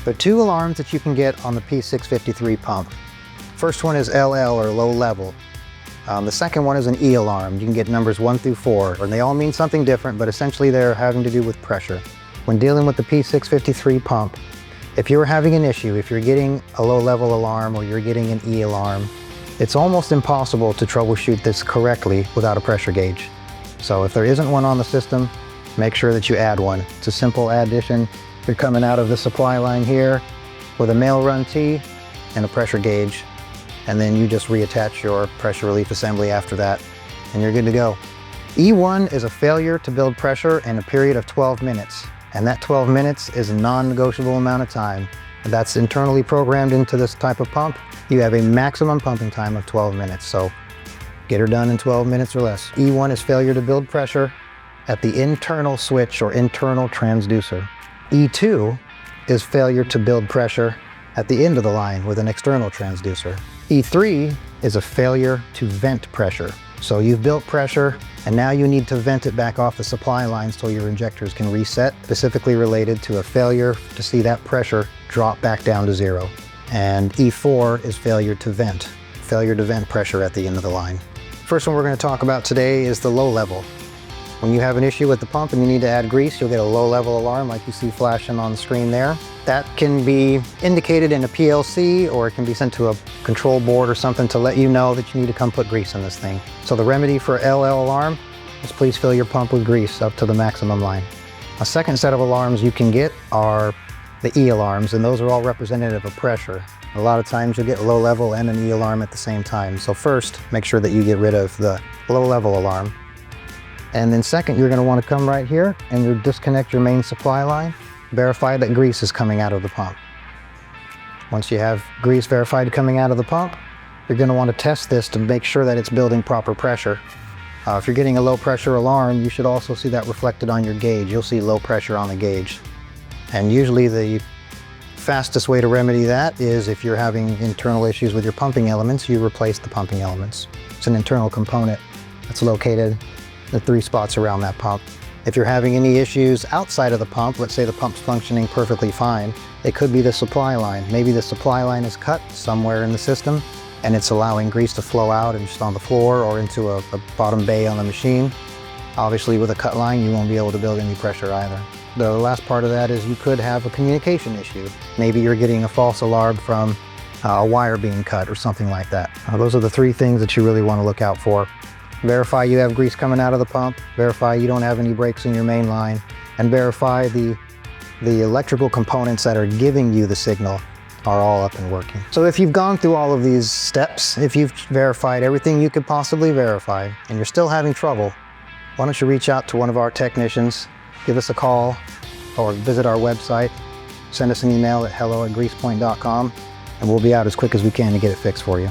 There are two alarms that you can get on the P653 pump. First one is LL, or low level. The second one is an E alarm. You can get numbers 1 through 4, and they all mean something different, but essentially they're having to do with pressure. When dealing with the P653 pump, if you're having an issue, if you're getting a low level alarm or you're getting an E alarm, it's almost impossible to troubleshoot this correctly without a pressure gauge. So if there isn't one on the system, make sure that you add one. It's a simple addition. You're coming out of the supply line here with a male run T and a pressure gauge, and then you just reattach your pressure relief assembly after that, and you're good to go. E1 is a failure to build pressure in a period of 12 minutes, and that 12 minutes is a non-negotiable amount of time. That's internally programmed into this type of pump. You have a maximum pumping time of 12 minutes, so get her done in 12 minutes or less. E1 is failure to build pressure at the internal switch or internal transducer. E2 is failure to build pressure at the end of the line with an external transducer. E3 is a failure to vent pressure. So you've built pressure and now you need to vent it back off the supply line so your injectors can reset, specifically related to a failure to see that pressure drop back down to 0. And E4 is failure to vent pressure at the end of the line. First one we're going to talk about today is the low level. When you have an issue with the pump and you need to add grease, you'll get a low level alarm like you see flashing on the screen there. That can be indicated in a PLC, or it can be sent to a control board or something to let you know that you need to come put grease in this thing. So the remedy for LL alarm is please fill your pump with grease up to the maximum line. A second set of alarms you can get are the E alarms, and those are all representative of pressure. A lot of times you'll get low level and an E alarm at the same time. So first, make sure that you get rid of the low level alarm. And then second, you're going to want to come right here and you disconnect your main supply line. Verify that grease is coming out of the pump. Once you have grease verified coming out of the pump, you're going to want to test this to make sure that it's building proper pressure. If you're getting a low pressure alarm, you should also see that reflected on your gauge. You'll see low pressure on the gauge. And usually the fastest way to remedy that is, if you're having internal issues with your pumping elements, you replace the pumping elements. It's an internal component that's located the 3 spots around that pump. If you're having any issues outside of the pump, let's say the pump's functioning perfectly fine, it could be the supply line. Maybe the supply line is cut somewhere in the system and it's allowing grease to flow out and just on the floor or into a bottom bay on the machine. Obviously with a cut line, you won't be able to build any pressure either. The last part of that is you could have a communication issue. Maybe you're getting a false alarm from a wire being cut or something like that. Those are the 3 things that you really want to look out for. Verify you have grease coming out of the pump, verify you don't have any breaks in your main line, and verify the electrical components that are giving you the signal are all up and working. So if you've gone through all of these steps, if you've verified everything you could possibly verify, and you're still having trouble, why don't you reach out to one of our technicians, give us a call, or visit our website, send us an email at hello@greasepoint.com, and we'll be out as quick as we can to get it fixed for you.